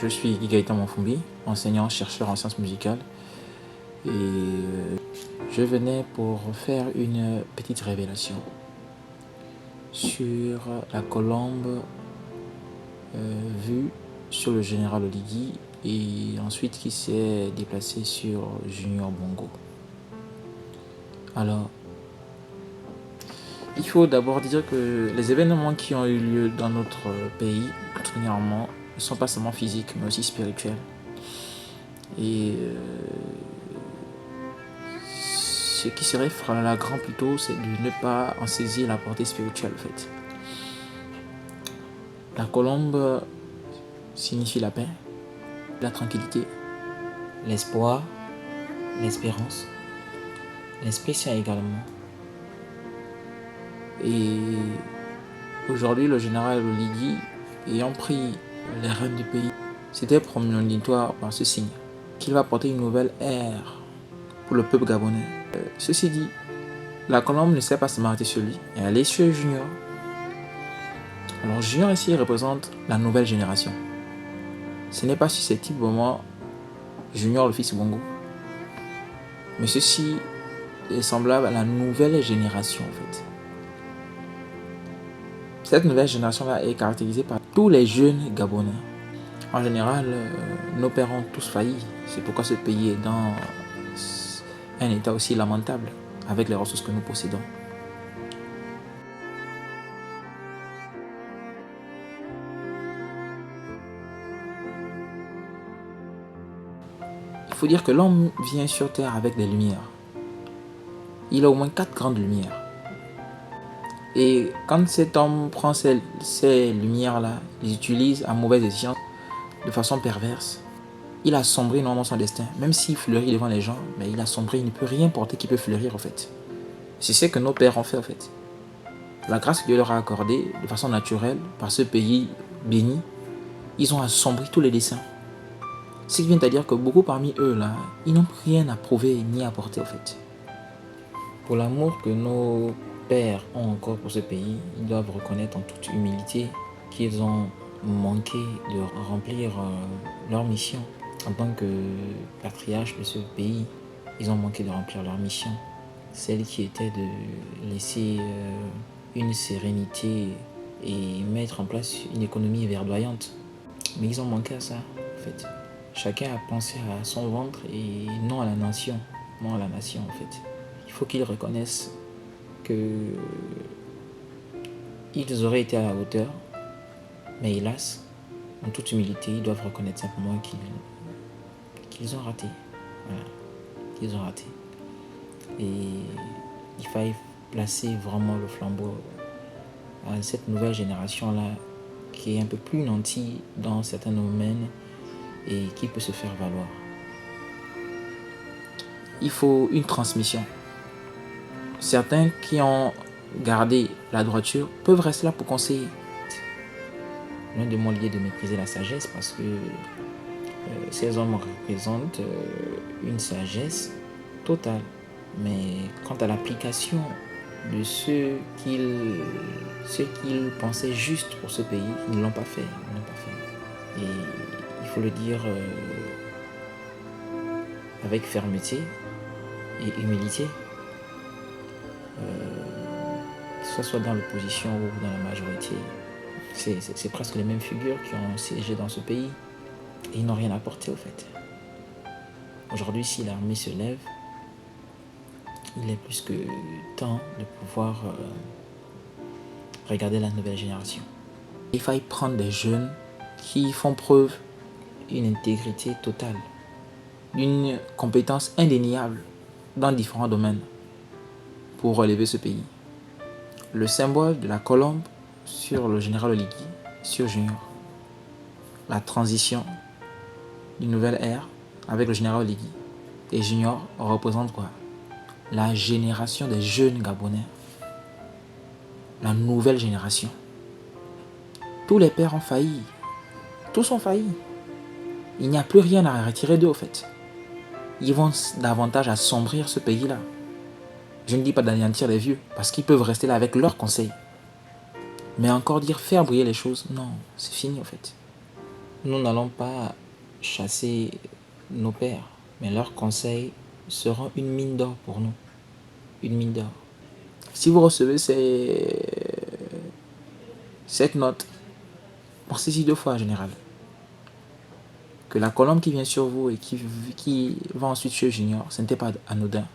Je suis Guy Gaëtan Monfumbi, enseignant-chercheur en sciences musicales. Et je venais pour faire une petite révélation sur la colombe vue sur le général Oligui et ensuite qui s'est déplacée sur Junior Bongo. Alors, il faut d'abord dire que les événements qui ont eu lieu dans notre pays, dernièrement, ne sont pas seulement physiques, mais aussi spirituels. Et ce qui serait flagrant plutôt, c'est de ne pas en saisir la portée spirituelle, en fait. La colombe signifie la paix, la tranquillité, l'espoir, l'espérance, l'Esprit Saint également. Et aujourd'hui, le général Oligui, ayant pris les rênes du pays, c'était prémonitoire par ce signe qu'il va porter une nouvelle ère pour le peuple gabonais. Ceci dit, la colombe ne s'est pas se m'arrêter sur lui, et elle est sur Junior. Alors Junior ici représente la nouvelle génération. Ce n'est pas susceptiblement Junior le fils Bongo, mais ceci est semblable à la nouvelle génération en fait. Cette nouvelle génération-là est caractérisée par tous les jeunes Gabonais. En général, nos pères ont tous failli. C'est pourquoi ce pays est dans un état aussi lamentable avec les ressources que nous possédons. Il faut dire que l'homme vient sur Terre avec des lumières. Il a au moins 4 grandes lumières. Et quand cet homme prend ces lumières-là, il utilise à mauvaise escient, de façon perverse, il assombrit normalement son destin. Même s'il fleurit devant les gens, mais il assombrit, il ne peut rien porter qui peut fleurir en fait. C'est ce que nos pères ont fait en fait. La grâce que Dieu leur a accordée de façon naturelle par ce pays béni, ils ont assombri tous les dessins. Ce qui vient à dire que beaucoup parmi eux là, ils n'ont rien à prouver ni à porter en fait. Pour l'amour que nos pères ont encore pour ce pays, ils doivent reconnaître en toute humilité qu'ils ont manqué de remplir leur mission en tant que patriarche de ce pays. Ils ont manqué de remplir leur mission, celle qui était de laisser une sérénité et mettre en place une économie verdoyante. Mais ils ont manqué à ça en fait. Chacun a pensé à son ventre et non à la nation, non à la nation en fait. Il faut qu'ils reconnaissent qu'ils auraient été à la hauteur, mais hélas, en toute humilité, ils doivent reconnaître simplement qu'ils ont raté. Voilà, qu'ils ont raté. Et il faille placer vraiment le flambeau à cette nouvelle génération-là qui est un peu plus nantie dans certains domaines et qui peut se faire valoir. Il faut une transmission. Certains qui ont gardé la droiture peuvent rester là pour conseiller. Loin de moi l'idée de mépriser la sagesse parce que ces hommes représentent une sagesse totale. Mais quant à l'application de ce qu'ils pensaient juste pour ce pays, ils ne l'ont pas fait. Et il faut le dire avec fermeté et humilité. Que ce soit dans l'opposition ou dans la majorité, c'est presque les mêmes figures qui ont siégé dans ce pays et ils n'ont rien apporté au fait. Aujourd'hui, si l'armée se lève, il est plus que temps de pouvoir regarder la nouvelle génération. Il faille prendre des jeunes qui font preuve d'une intégrité totale, d'une compétence indéniable dans différents domaines pour relever ce pays. Le symbole de la colombe sur le général Oligui, sur Junior. La transition d'une nouvelle ère avec le général Oligui. Et Junior représente quoi? La génération des jeunes Gabonais. La nouvelle génération. Tous les pères ont failli. Tous ont failli. Il n'y a plus rien à retirer d'eux, au fait. Ils vont davantage assombrir ce pays-là. Je ne dis pas d'anéantir les vieux, parce qu'ils peuvent rester là avec leurs conseils. Mais encore dire faire briller les choses, non, c'est fini, en fait. nous n'allons pas chasser nos pères, mais leurs conseils seront une mine d'or pour nous. Une mine d'or. Si vous recevez cette note, pensez-y 2 fois en général. Que la colombe qui vient sur vous et qui va ensuite chez Junior, ce n'était pas anodin.